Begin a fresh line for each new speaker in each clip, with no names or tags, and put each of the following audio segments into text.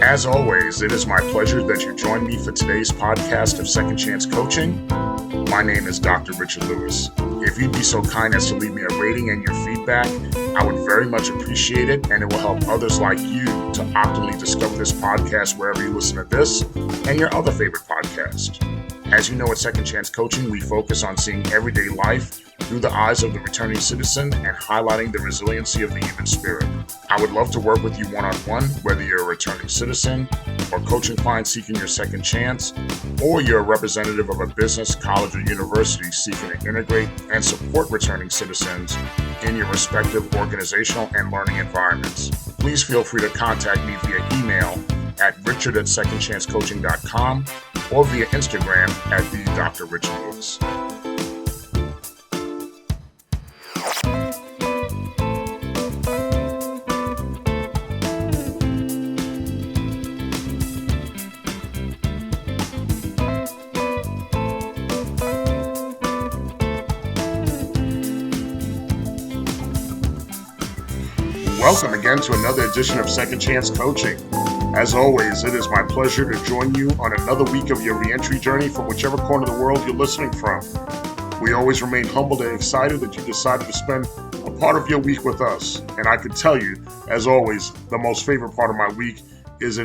As always, it is my pleasure that you join me for today's podcast of Second Chance Coaching. My name is Dr. Richard Lewis. If you'd be so kind as to leave me a rating and your feedback, I would very much appreciate it, and it will help others like you to optimally discover this podcast wherever you listen to this and your other favorite podcast. As you know, at Second Chance Coaching, we focus on seeing everyday life through the eyes of the returning citizen and highlighting the resiliency of the human spirit. I would love to work with you one-on-one, whether you're a returning citizen or coaching client seeking your second chance, or you're a representative of a business, college, or university seeking to integrate and support returning citizens in your respective organizational and learning environments. Please feel free to contact me via email at richard@secondchancecoaching.com or via Instagram at @the_Dr.RichardLewis. Welcome again to another edition of Second Chance Coaching. As always, it is my pleasure to join you on another week of your reentry journey from whichever corner of the world you're listening from. We always remain humbled and excited that you decided to spend a part of your week with us. And I can tell you, as always, the most favorite part of my week is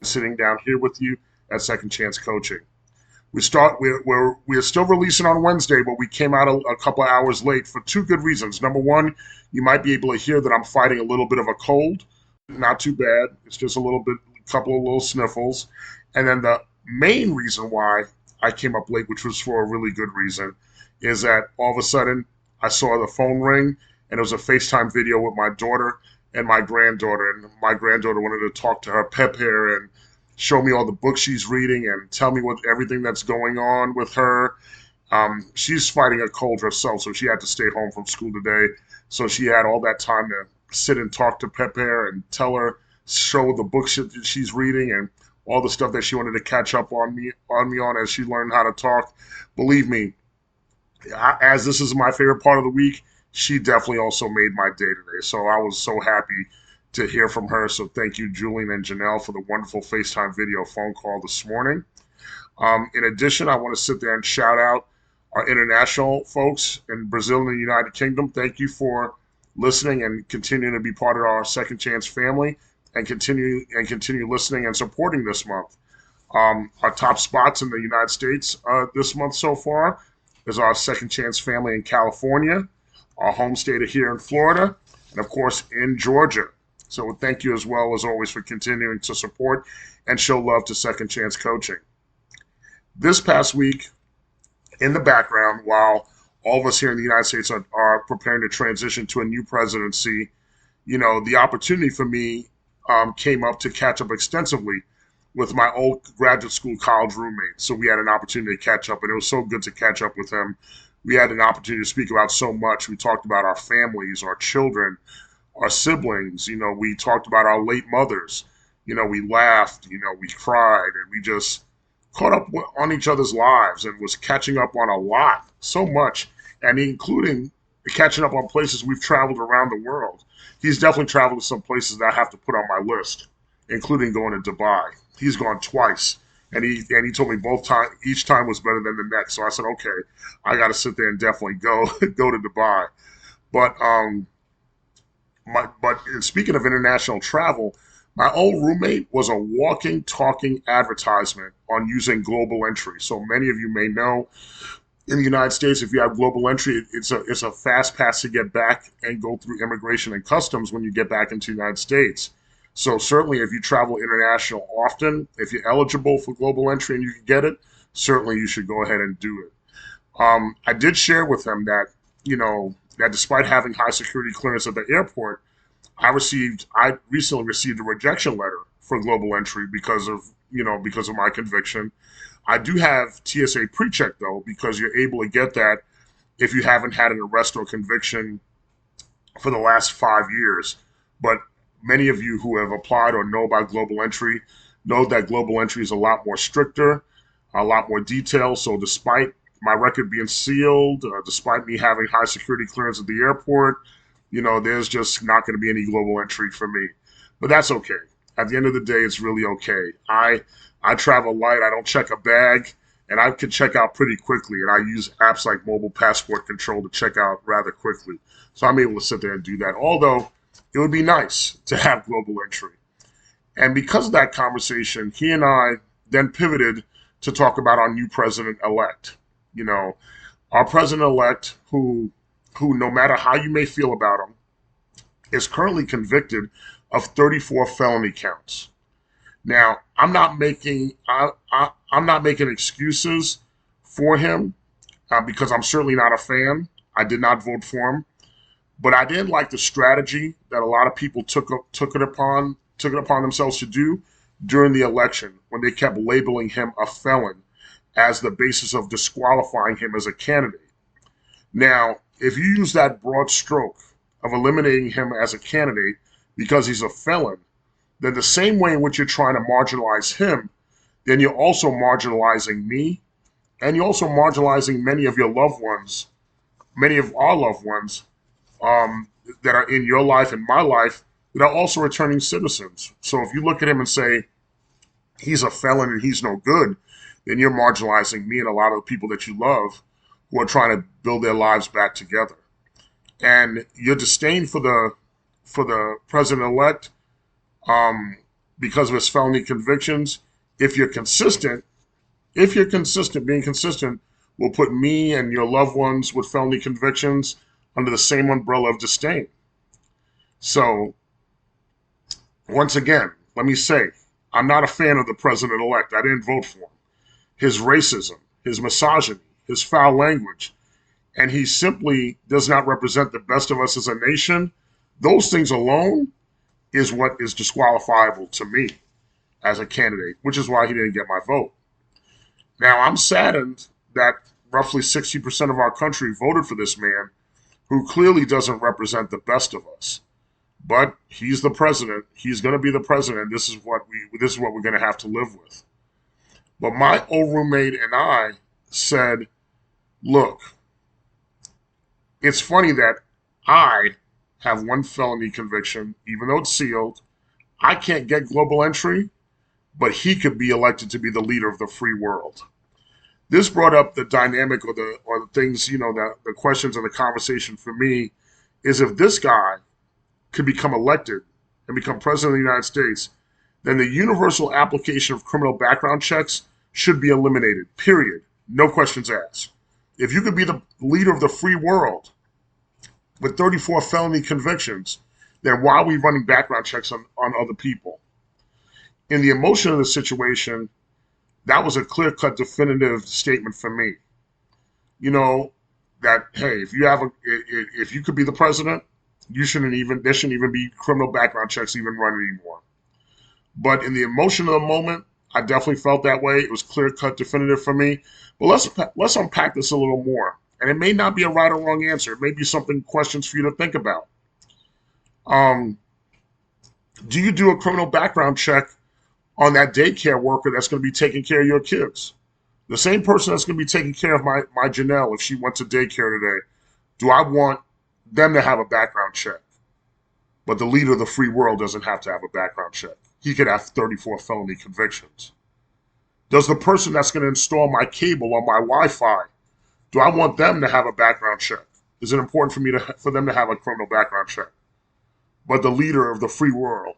sitting down here with you at Second Chance Coaching. We're still releasing on Wednesday, but we came out a couple of hours late for two good reasons. Number one, you might be able to hear that I'm fighting a little bit of a cold. Not too bad. It's just a couple of little sniffles. And then the main reason why I came up late, which was for a really good reason, is that all of a sudden I saw the phone ring and it was a FaceTime video with my daughter and my granddaughter. And my granddaughter wanted to talk to her pep here and show me all the books she's reading and tell me everything that's going on with her. She's fighting a cold herself, so she had to stay home from school today. So she had all that time to sit and talk to Pepe and show the books that she's reading and all the stuff that she wanted to catch up on me as she learned how to talk. Believe me, as this is my favorite part of the week, she definitely also made my day today. So I was so happy to hear from her. So thank you, Julian and Janelle, for the wonderful FaceTime video phone call this morning. In addition, I want to sit there and shout out our international folks in Brazil and the United Kingdom. Thank you for listening and continuing to be part of our Second Chance family and continue listening and supporting this month. Our top spots in the United States this month so far is our Second Chance family in California, our home state here in Florida, and of course in Georgia. So thank you as well as always for continuing to support and show love to Second Chance Coaching. This past week, in the background, while all of us here in the United States are preparing to transition to a new presidency, the opportunity for me came up to catch up extensively with my old graduate school college roommate. So we had an opportunity to catch up, and it was so good to catch up with him. We had an opportunity to speak about so much. We talked about our families, our children, our siblings. We talked about our late mothers. We laughed, we cried, and we just caught up on each other's lives and was catching up on a lot, so much, and including catching up on places we've traveled around the world. He's definitely traveled to some places that I have to put on my list, including going to Dubai. He's gone twice, and he told me each time was better than the next. So I said, okay, I got to sit there and definitely go to Dubai. But speaking of international travel, my old roommate was a walking, talking advertisement on using global entry. So many of you may know in the United States, if you have global entry, it's a fast pass to get back and go through immigration and customs when you get back into the United States. So certainly if you travel international often, if you're eligible for global entry and you can get it, certainly you should go ahead and do it. I did share with him that, that despite having high security clearance at the airport, I recently received a rejection letter for global entry because of my conviction. I do have TSA pre-check though, because you're able to get that if you haven't had an arrest or conviction for the last 5 years. But many of you who have applied or know about global entry know that global entry is a lot more stricter, a lot more detailed. So despite my record being sealed, despite me having high security clearance at the airport, there's just not going to be any global entry for me. But that's okay. at the end of the day, it's really okay. I travel light. I don't check a bag, and I can check out pretty quickly. And I use apps like Mobile Passport Control to check out rather quickly. So I'm able to sit there and do that. Although it would be nice to have global entry. And because of that conversation, he and I then pivoted to talk about our new president-elect. You know, our president-elect who no matter how you may feel about him, is currently convicted of 34 felony counts. Now, I'm not making excuses for him because I'm certainly not a fan. I did not vote for him, but I didn't like the strategy that a lot of people took it upon themselves to do during the election when they kept labeling him a felon as the basis of disqualifying him as a candidate. Now, if you use that broad stroke of eliminating him as a candidate because he's a felon, then the same way in which you're trying to marginalize him, then you're also marginalizing me, and you're also marginalizing many of your loved ones, many of our loved ones that are in your life and my life that are also returning citizens. So if you look at him and say he's a felon and he's no good, then you're marginalizing me and a lot of the people that you love who are trying to build their lives back together. And your disdain for the president-elect because of his felony convictions, if you're consistent, being consistent will put me and your loved ones with felony convictions under the same umbrella of disdain. So, once again, let me say, I'm not a fan of the president-elect. I didn't vote for him. His racism, his misogyny, his foul language, and he simply does not represent the best of us as a nation. Those things alone is what is disqualifiable to me as a candidate, which is why he didn't get my vote. Now, I'm saddened that roughly 60% of our country voted for this man who clearly doesn't represent the best of us. But he's the president. He's going to be the president. This is what we're going to have to live with. But my old roommate and I said, look, it's funny that I have one felony conviction, even though it's sealed. I can't get global entry, but he could be elected to be the leader of the free world. This brought up the dynamic or the things, the questions and the conversation for me is if this guy could become elected and become president of the United States, then the universal application of criminal background checks should be eliminated, period. No questions asked. If you could be the leader of the free world with 34 felony convictions, then why are we running background checks on other people? In the emotion of the situation, that was a clear-cut, definitive statement for me. That hey, if you could be the president, there shouldn't even be criminal background checks even run anymore. But in the emotion of the moment, I definitely felt that way. It was clear-cut, definitive for me. But let's unpack this a little more. And it may not be a right or wrong answer. It may be questions for you to think about. Do you do a criminal background check on that daycare worker that's going to be taking care of your kids? The same person that's going to be taking care of my Janelle if she went to daycare today. Do I want them to have a background check? But the leader of the free world doesn't have to have a background check. He could have 34 felony convictions. Does the person that's going to install my cable on my Wi-Fi, do I want them to have a background check? Is it important for them to have a criminal background check? But the leader of the free world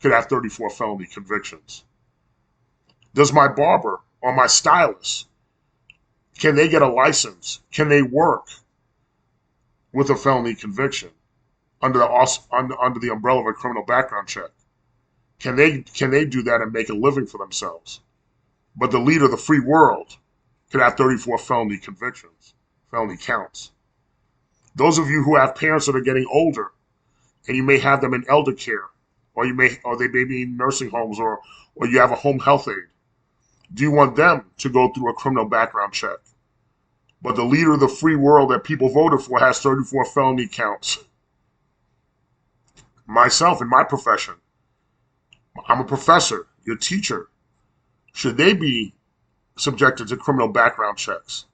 could have 34 felony convictions. Does my barber or my stylist, can they get a license? Can they work with a felony conviction under the umbrella of a criminal background check? Can they do that and make a living for themselves? But the leader of the free world could have 34 felony convictions, felony counts. Those of you who have parents that are getting older, and you may have them in elder care, or they may be in nursing homes, or you have a home health aide. Do you want them to go through a criminal background check? But the leader of the free world that people voted for has 34 felony counts. Myself, in my profession, I'm a professor, you're a teacher. Should they be subjected to criminal background checks?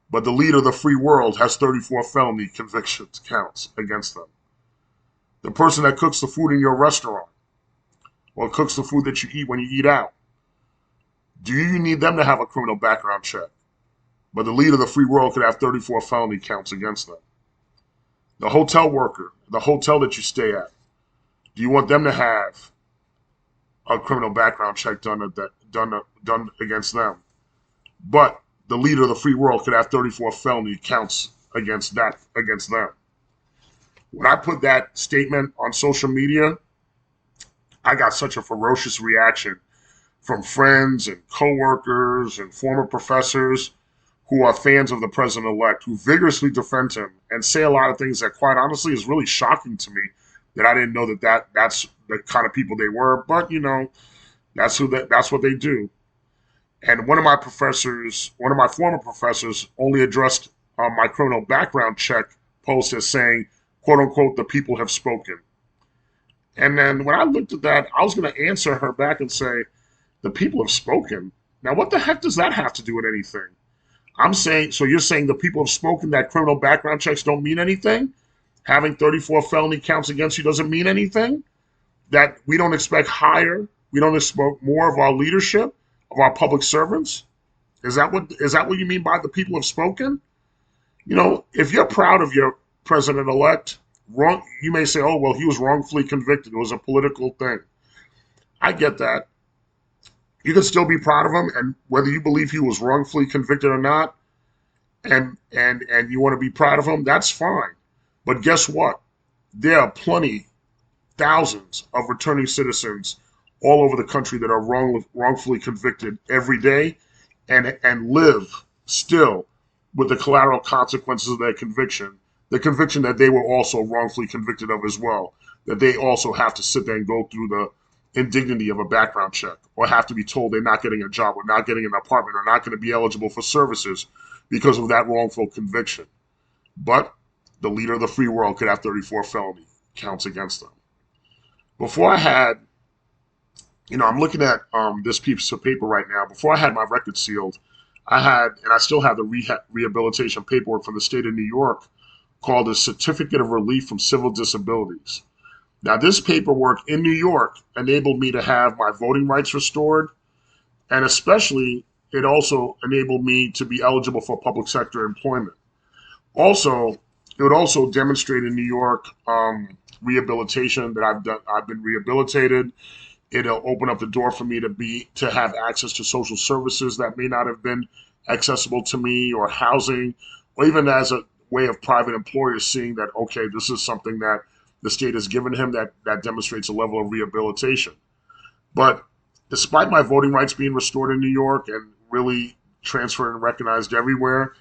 But the leader of the free world has 34 felony convictions counts against them. The person that cooks the food in your restaurant, or cooks the food that you eat when you eat out? Do you need them to have a criminal background check? But the leader of the free world could have 34 felony counts against them. The hotel worker, the hotel that you stay at, do you want them to have a criminal background check done against them? But the leader of the free world could have 34 felony counts against them. When I put that statement on social media, I got such a ferocious reaction from friends and coworkers and former professors who are fans of the president-elect, who vigorously defend him and say a lot of things that, quite honestly, is really shocking to me. That I didn't know that's the kind of people they were, but that's what they do. And one of my former professors, only addressed my criminal background check post as saying, "quote unquote," the people have spoken. And then when I looked at that, I was going to answer her back and say, the people have spoken. Now, what the heck does that have to do with anything? I'm saying, so you're saying the people have spoken, that criminal background checks don't mean anything? Having 34 felony counts against you doesn't mean anything? That we don't expect we don't expect more of our leadership, of our public servants? Is that what you mean by the people have spoken? If you're proud of your president-elect, you may say, oh, well, he was wrongfully convicted. It was a political thing. I get that. You can still be proud of him, and whether you believe he was wrongfully convicted or not, and you want to be proud of him, that's fine. But guess what? There are thousands of returning citizens all over the country that are wrongfully convicted every day and live still with the collateral consequences of their conviction, the conviction that they were also wrongfully convicted of as well, that they also have to sit there and go through the indignity of a background check, or have to be told they're not getting a job, or not getting an apartment, or not going to be eligible for services because of that wrongful conviction. But the leader of the free world could have 34 felony counts against them. Before I had, I'm looking at this piece of paper right now. Before I had my record sealed, I had, and I still have the rehabilitation paperwork from the state of New York called a Certificate of Relief from Civil Disabilities. Now, this paperwork in New York enabled me to have my voting rights restored, and especially it also enabled me to be eligible for public sector employment. Also, it would also demonstrate in New York rehabilitation that I've been rehabilitated. It'll open up the door for me to have access to social services that may not have been accessible to me, or housing, or even as a way of private employers seeing that, okay, this is something that the state has given him that demonstrates a level of rehabilitation. But despite my voting rights being restored in New York and really transferred and recognized everywhere,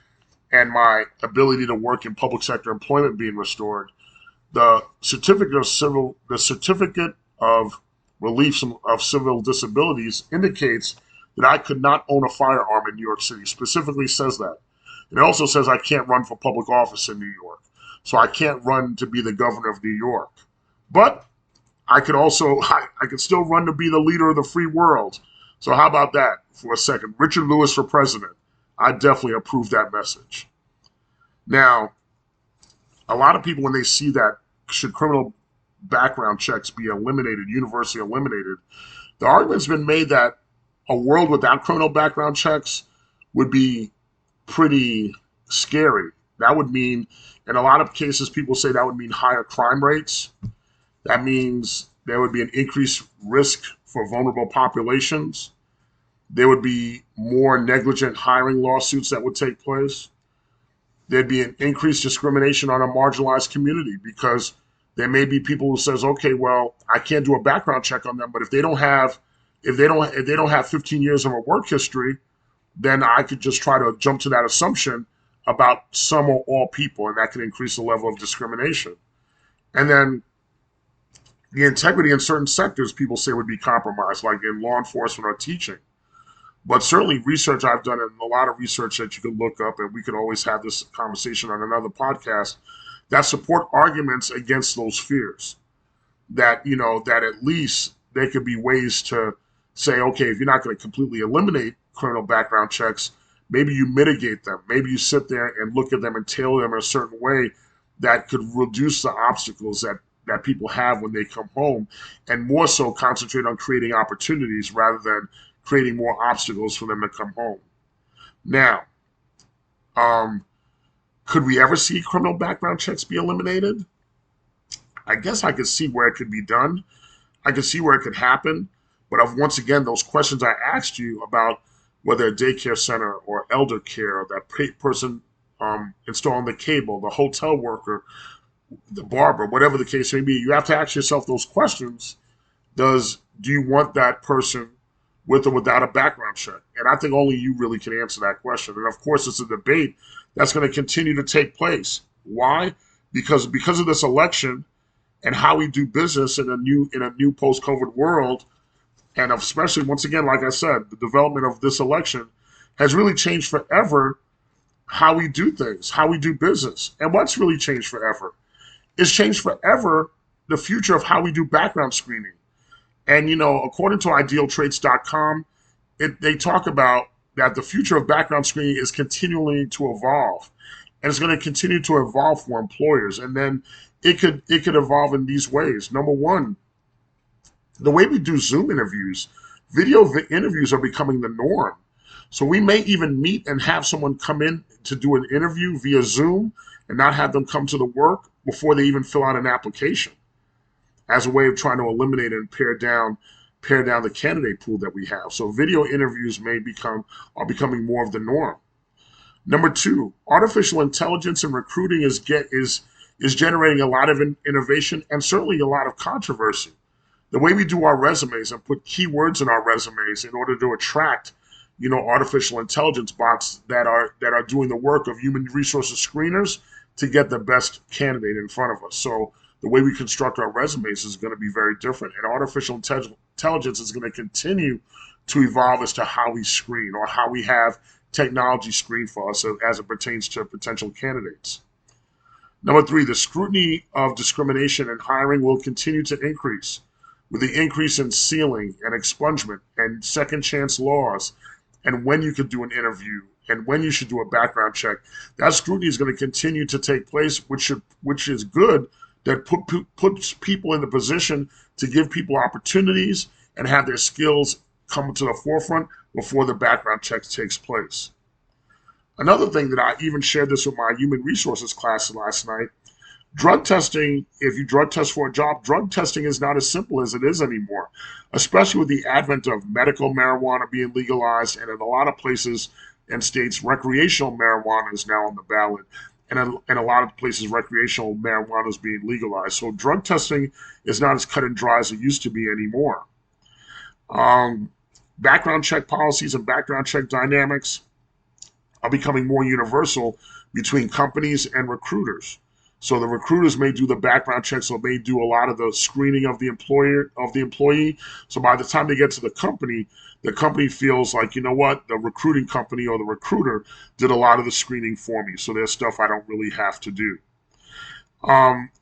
and my ability to work in public sector employment being restored, the certificate of relief of civil disabilities indicates that I could not own a firearm in New York City. Specifically says that. It also says I can't run for public office in New York. So I can't run to be the governor of New York. But I could still run to be the leader of the free world. So how about that for a second? Richard Lewis for president. I definitely approve that message. Now, a lot of people, when they see that, should criminal background checks be eliminated, universally eliminated, the argument's been made that a world without criminal background checks would be pretty scary. That would mean, in a lot of cases, people say that would mean higher crime rates. That means there would be an increased risk for vulnerable populations. There would be more negligent hiring lawsuits that would take place. There'd be an increased discrimination on a marginalized community, because there may be people who says, okay, well, I can't do a background check on them, but if they don't have 15 years of a work history, then I could just try to jump to that assumption about some or all people, and that can increase the level of discrimination. And then the integrity in certain sectors, people say, would be compromised, like in law enforcement or teaching. But certainly research I've done, and a lot of research that you can look up, and we could always have this conversation on another podcast, that support arguments against those fears. That, that at least there could be ways to say, okay, if you're not going to completely eliminate criminal background checks, maybe you mitigate them. Maybe you sit there and look at them and tailor them in a certain way that could reduce the obstacles that that people have when they come home, and more so concentrate on creating opportunities rather than creating more obstacles for them to come home. Now, um, could we ever see criminal background checks be eliminated? I guess I could see where it could be done. I could see where it could happen. But once again, those questions I asked you about whether a daycare center or elder care, that person installing the cable, the hotel worker, the barber, whatever the case may be, you have to ask yourself those questions. Do you want that person with or without a background check? And I think only you really can answer that question. And of course, it's a debate that's going to continue to take place. Why? Because of this election and how we do business in a new post-COVID world, and especially once again, like I said, the development of this election has really changed forever how we do things, how we do business. And what's really changed forever? It's changed forever the future of how we do background screening. And, according to idealtraits.com, they talk about that the future of background screening is continuing to evolve. And it's going to continue to evolve for employers. And then it could evolve in these ways. Number one, the way we do Zoom interviews, video interviews are becoming the norm. So we may even meet and have someone come in to do an interview via Zoom and not have them come to the work before they even fill out an application, as a way of trying to eliminate and pare down the candidate pool that we have. So video interviews are becoming more of the norm. Number two, artificial intelligence in recruiting is generating a lot of innovation and certainly a lot of controversy. The way we do our resumes and put keywords in our resumes in order to attract, artificial intelligence bots that are doing the work of human resources screeners to get the best candidate in front of us. So the way we construct our resumes is going to be very different, and artificial intelligence is going to continue to evolve as to how we screen or how we have technology screen for us as it pertains to potential candidates. Number three, the scrutiny of discrimination in hiring will continue to increase. With the increase in sealing and expungement and second chance laws, and when you could do an interview and when you should do a background check, that scrutiny is going to continue to take place, which is good, that puts people in the position to give people opportunities and have their skills come to the forefront before the background check takes place. Another thing that I even shared this with my human resources class last night, drug testing, if you drug test for a job, drug testing is not as simple as it is anymore, especially with the advent of medical marijuana being legalized, and in a lot of places and states, recreational marijuana is now on the ballot, and in a lot of places, recreational marijuana is being legalized. So drug testing is not as cut and dry as it used to be anymore. Background check policies and background check dynamics are becoming more universal between companies and recruiters. So the recruiters may do the background checks or may do a lot of the screening of the employee. So by the time they get to the company feels like, you know what, the recruiting company or the recruiter did a lot of the screening for me. So there's stuff I don't really have to do.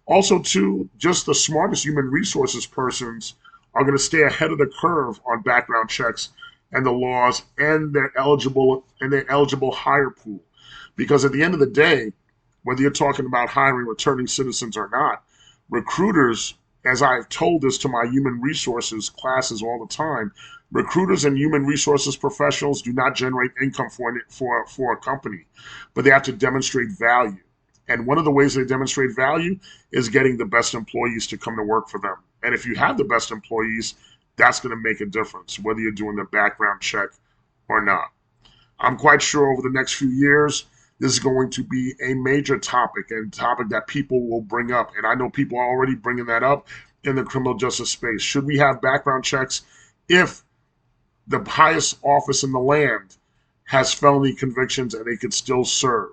Also, too, just the smartest human resources persons are going to stay ahead of the curve on background checks and the laws and their eligible hire pool. Because at the end of the day, whether you're talking about hiring returning citizens or not, recruiters, as I've told this to my human resources classes all the time, recruiters and human resources professionals do not generate income for a company, but they have to demonstrate value. And one of the ways they demonstrate value is getting the best employees to come to work for them. And if you have the best employees, that's going to make a difference, whether you're doing the background check or not. I'm quite sure over the next few years, this is going to be a major topic and topic that people will bring up. And I know people are already bringing that up in the criminal justice space. Should we have background checks if the highest office in the land has felony convictions and they could still serve?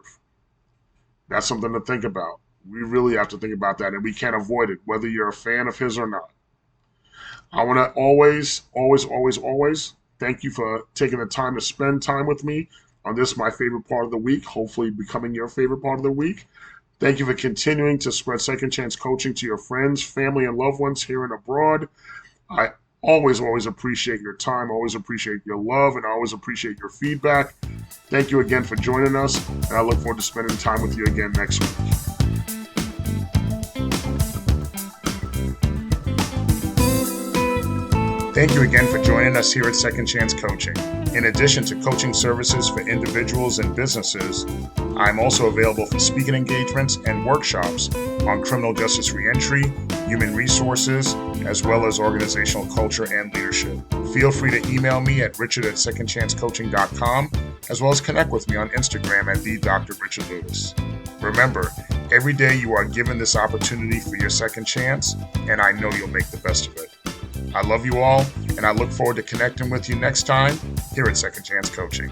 That's something to think about. We really have to think about that, and we can't avoid it, whether you're a fan of his or not. I want to always thank you for taking the time to spend time with me on this, my favorite part of the week, hopefully becoming your favorite part of the week. Thank you for continuing to spread Second Chance Coaching to your friends, family, and loved ones here and abroad. I always appreciate your time, always appreciate your love, and I always appreciate your feedback. Thank you again for joining us, and I look forward to spending time with you again next week. Thank you again for joining us here at Second Chance Coaching. In addition to coaching services for individuals and businesses, I'm also available for speaking engagements and workshops on criminal justice reentry, human resources, as well as organizational culture and leadership. Feel free to email me at richard@secondchancecoaching.com, as well as connect with me on Instagram at @DrRichardLewis. Remember, every day you are given this opportunity for your second chance, and I know you'll make the best of it. I love you all, and I look forward to connecting with you next time here at Second Chance Coaching.